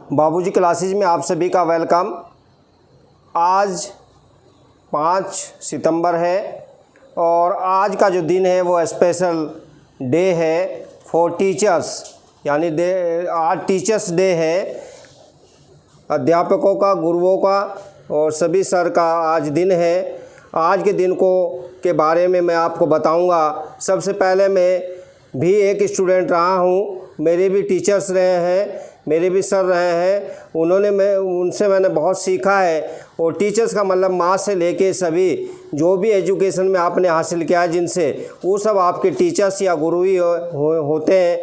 बाबूजी क्लासेज में आप सभी का वेलकम। आज 5 सितंबर है और आज का जो दिन है वो स्पेशल डे है फॉर टीचर्स, यानी आज टीचर्स डे है। अध्यापकों का, गुरुओं का और सभी सर का आज दिन है। आज के दिन के बारे में मैं आपको बताऊंगा। सबसे पहले मैं भी एक स्टूडेंट रहा हूं, मेरे भी टीचर्स रहे हैं, मेरे भी सर रहे हैं। उनसे मैंने बहुत सीखा है। और टीचर्स का मतलब माँ से लेके सभी जो भी एजुकेशन में आपने हासिल किया है जिनसे, वो सब आपके टीचर्स या गुरु ही होते हैं।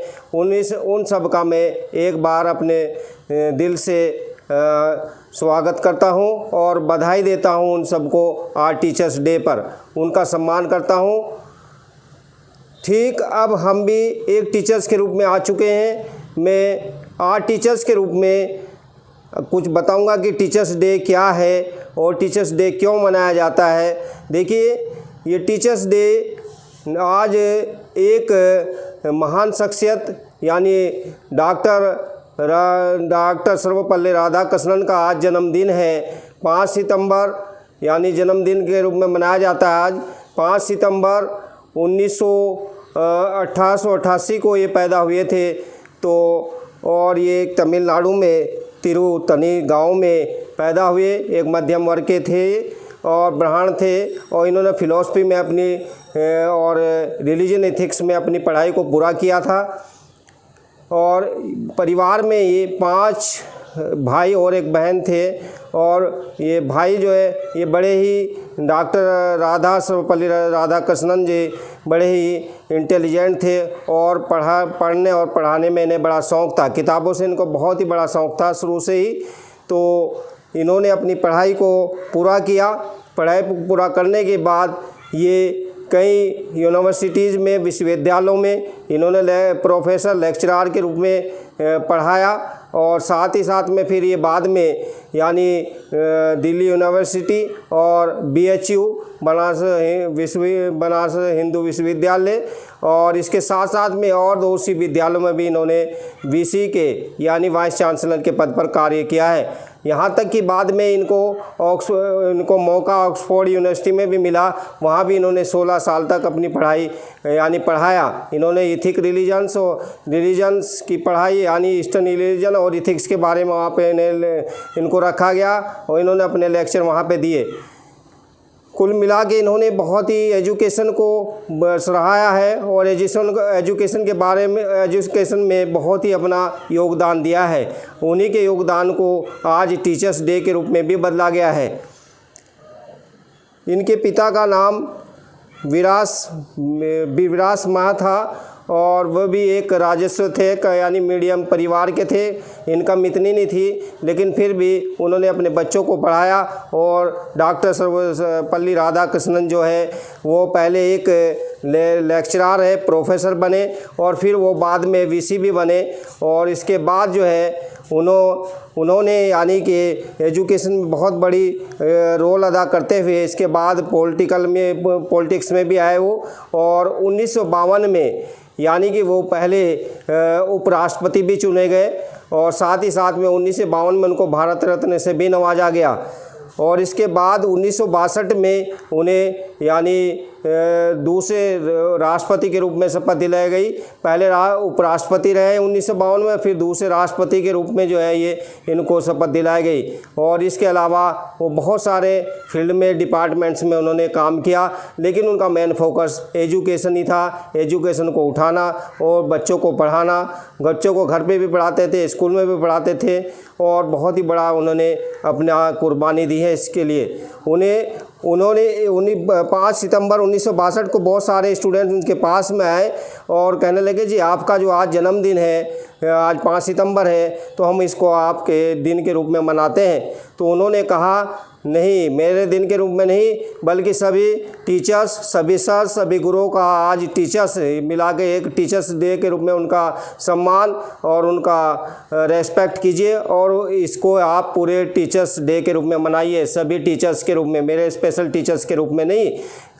उन सब का मैं एक बार अपने दिल से स्वागत करता हूं और बधाई देता हूं उन सबको आज टीचर्स डे पर, उनका सम्मान करता हूं। ठीक, अब हम भी एक टीचर्स के रूप में आ चुके हैं। मैं आज टीचर्स के रूप में कुछ बताऊंगा कि टीचर्स डे क्या है और टीचर्स डे क्यों मनाया जाता है। देखिए, ये टीचर्स डे आज एक महान शख्सियत यानी डॉक्टर सर्वपल्ली राधाकृष्णन का आज जन्मदिन है। 5 सितंबर यानी जन्मदिन के रूप में मनाया जाता है। आज 5 सितंबर 1888 को ये पैदा हुए थे। तो और ये तमिलनाडु में तिरुतनी गांव में पैदा हुए। एक मध्यम वर्ग के थे और ब्राह्मण थे और इन्होंने फ़िलॉसफी में अपनी और रिलीजन एथिक्स में अपनी पढ़ाई को पूरा किया था। और परिवार में ये 5 भाई और एक बहन थे। और ये भाई जो है ये बड़े ही डॉक्टर सर्वपल्ली राधाकृष्णन जी बड़े ही इंटेलिजेंट थे और पढ़ने और पढ़ाने में इन्हें बड़ा शौक़ था। किताबों से इनको बहुत ही बड़ा शौक़ था शुरू से ही। तो इन्होंने अपनी पढ़ाई को पूरा किया। पढ़ाई पूरा करने के बाद ये कई यूनिवर्सिटीज़ में, विश्वविद्यालयों में इन्होंने प्रोफेसर, लेक्चरर के रूप में पढ़ाया। और साथ ही साथ में फिर ये बाद में यानी दिल्ली यूनिवर्सिटी और BHU बनारस हिंदू विश्वविद्यालय और इसके साथ साथ में और दूसरी विद्यालयों में भी इन्होंने VC के यानी वाइस चांसलर के पद पर कार्य किया है। यहाँ तक कि बाद में इनको मौका ऑक्सफोर्ड यूनिवर्सिटी में भी मिला। वहाँ भी इन्होंने 16 साल तक अपनी पढ़ाई यानी पढ़ाया। इन्होंने इथिक रिलीजन्स की पढ़ाई यानी ईस्टर्न रिलीजन और इथिक्स के बारे में वहाँ पे इनको रखा गया और इन्होंने अपने लेक्चर वहाँ पे दिए। कुल मिला के इन्होंने बहुत ही एजुकेशन को सराहाया है और एजुकेशन के बारे में एजुकेशन में बहुत ही अपना योगदान दिया है। उन्हीं के योगदान को आज टीचर्स डे के रूप में भी बदला गया है। इनके पिता का नाम विरास माँ था और वह भी एक राजस्व थे यानी मीडियम परिवार के थे। इनकम इतनी नहीं थी, लेकिन फिर भी उन्होंने अपने बच्चों को पढ़ाया। और डॉक्टर सर्वपल्ली राधाकृष्णन जो है वो पहले एक लेक्चरर है, प्रोफेसर बने और फिर वो बाद में VC भी बने। और इसके बाद जो है उन्होंने यानी कि एजुकेशन में बहुत बड़ी रोल अदा करते हुए इसके बाद पॉलिटिक्स में भी आए वो। और 1952 में यानी कि वो पहले उपराष्ट्रपति भी चुने गए और साथ ही साथ में 1952 में उनको भारत रत्न से भी नवाजा गया। और इसके बाद 1962 में उन्हें यानी दूसरे राष्ट्रपति के रूप में शपथ दिलाई गई। पहले उपराष्ट्रपति रहे 1952 में, फिर दूसरे राष्ट्रपति के रूप में जो है ये इनको शपथ दिलाई गई। और इसके अलावा वो बहुत सारे फील्ड में, डिपार्टमेंट्स में उन्होंने काम किया, लेकिन उनका मेन फोकस एजुकेशन ही था। एजुकेशन को उठाना और बच्चों को पढ़ाना। बच्चों को घर पे भी पढ़ाते थे, स्कूल में भी पढ़ाते थे और बहुत ही बड़ा उन्होंने अपना कुर्बानी दी है इसके लिए। उन्होंने 5 सितंबर 1962 को बहुत सारे स्टूडेंट उनके पास में आए और कहने लगे, जी आपका जो आज जन्मदिन है, आज 5 सितंबर है, तो हम इसको आपके दिन के रूप में मनाते हैं। तो उन्होंने कहा, नहीं, मेरे दिन के रूप में नहीं, बल्कि सभी टीचर्स, सभी सर, सभी गुरुओं का आज टीचर्स मिला के एक टीचर्स डे के रूप में उनका सम्मान और उनका रेस्पेक्ट कीजिए और इसको आप पूरे टीचर्स डे के रूप में मनाइए, सभी टीचर्स के रूप में, मेरे स्पेशल टीचर्स के रूप में नहीं।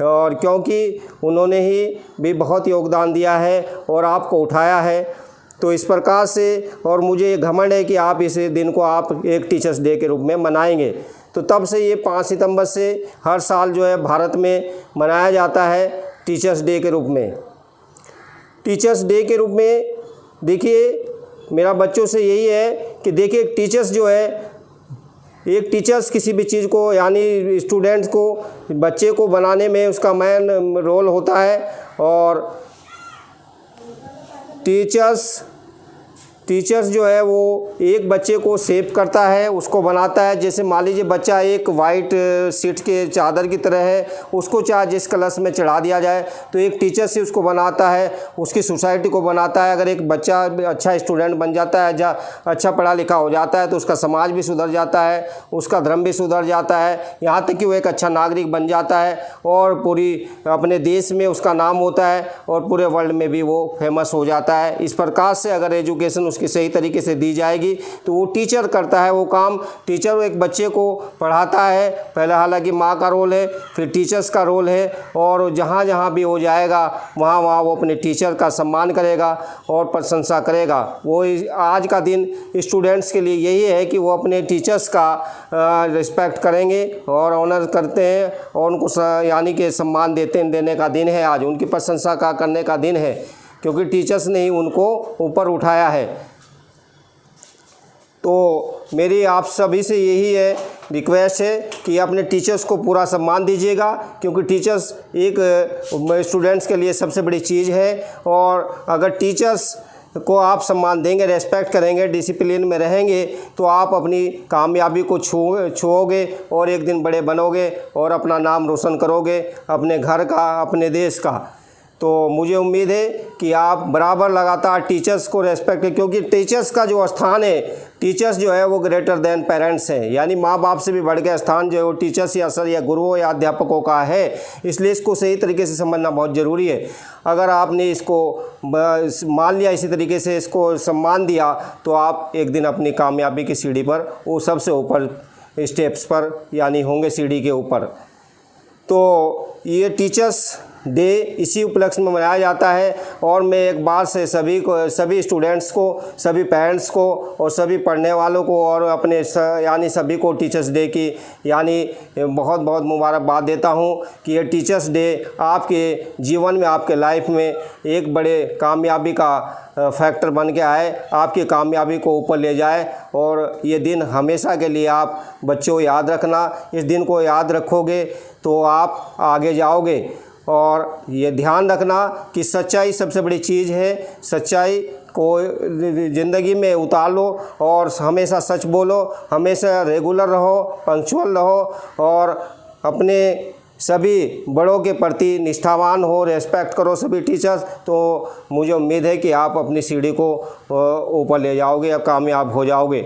और क्योंकि उन्होंने ही भी बहुत योगदान दिया है और आपको उठाया है। तो इस प्रकार से, और मुझे ये घमंड है कि आप इस दिन को आप एक टीचर्स डे के रूप में मनाएंगे। तो तब से ये 5 सितंबर से हर साल जो है भारत में मनाया जाता है टीचर्स डे के रूप में। टीचर्स डे के रूप में देखिए, मेरा बच्चों से यही है कि देखिए टीचर्स जो है, एक टीचर्स किसी भी चीज़ को यानी स्टूडेंट्स को, बच्चे को बनाने में उसका मेन रोल होता है। और टीचर्स जो है वो एक बच्चे को शेप करता है, उसको बनाता है। जैसे मान लीजिए बच्चा एक वाइट शीट के चादर की तरह है, उसको चाहे जिस कलश में चढ़ा दिया जाए तो एक टीचर से उसको बनाता है, उसकी सोसाइटी को बनाता है। अगर एक बच्चा अच्छा स्टूडेंट बन जाता है, अच्छा पढ़ा लिखा हो जाता है, तो उसका समाज भी सुधर जाता है, उसका धर्म भी सुधर जाता है, यहाँ तक कि वो एक अच्छा नागरिक बन जाता है और पूरी अपने देश में उसका नाम होता है और पूरे वर्ल्ड में भी वो फेमस हो जाता है। इस प्रकार से अगर एजुकेशन उसकी सही तरीके से दी जाएगी तो वो टीचर करता है वो काम। टीचर एक बच्चे को पढ़ाता है, पहले हालांकि माँ का रोल है, फिर टीचर्स का रोल है, और जहाँ जहाँ भी हो जाएगा वहाँ वहाँ वो अपने टीचर का सम्मान करेगा और प्रशंसा करेगा। वो आज का दिन स्टूडेंट्स के लिए यही है कि वो अपने टीचर्स का रिस्पेक्ट करेंगे और ऑनर करते हैं और उनको यानी कि सम्मान देने का दिन है। आज उनकी प्रशंसा का करने का दिन है, क्योंकि टीचर्स ने ही उनको ऊपर उठाया है। तो मेरी आप सभी से यही है रिक्वेस्ट है कि अपने टीचर्स को पूरा सम्मान दीजिएगा, क्योंकि टीचर्स एक स्टूडेंट्स के लिए सबसे बड़ी चीज़ है। और अगर टीचर्स को आप सम्मान देंगे, रेस्पेक्ट करेंगे, डिसिप्लिन में रहेंगे, तो आप अपनी कामयाबी को छुओगे और एक दिन बड़े बनोगे और अपना नाम रोशन करोगे, अपने घर का, अपने देश का। तो मुझे उम्मीद है कि आप बराबर लगातार टीचर्स को रेस्पेक्ट करें, क्योंकि टीचर्स का जो स्थान है, टीचर्स जो है वो ग्रेटर देन पेरेंट्स हैं, यानी माँ बाप से भी बढ़ के स्थान जो है वो टीचर्स या सर या गुरुओं या अध्यापकों का है। इसलिए इसको सही तरीके से समझना बहुत ज़रूरी है। अगर आपने इसको मान लिया, इसी तरीके से इसको सम्मान दिया, तो आप एक दिन अपनी कामयाबी की सीढ़ी पर वो सबसे ऊपर स्टेप्स पर यानी होंगे सीढ़ी के ऊपर। तो ये टीचर्स डे इसी उपलक्ष्य में मनाया जाता है। और मैं एक बार से सभी स्टूडेंट्स को, सभी पेरेंट्स को और सभी पढ़ने वालों को और अपने यानी सभी को टीचर्स डे की यानी बहुत बहुत मुबारकबाद देता हूँ कि ये टीचर्स डे आपके जीवन में, आपके लाइफ में एक बड़े कामयाबी का फैक्टर बन के आए, आपकी कामयाबी को ऊपर ले जाए। और ये दिन हमेशा के लिए आप बच्चों याद रखना। इस दिन को याद रखोगे तो आप आगे जाओगे। और ये ध्यान रखना कि सच्चाई सबसे बड़ी चीज़ है। सच्चाई को ज़िंदगी में उतार लो और हमेशा सच बोलो, हमेशा रेगुलर रहो, पंक्चुअल रहो और अपने सभी बड़ों के प्रति निष्ठावान हो, रेस्पेक्ट करो सभी टीचर्स। तो मुझे उम्मीद है कि आप अपनी सीढ़ी को ऊपर ले जाओगे या कामयाब हो जाओगे।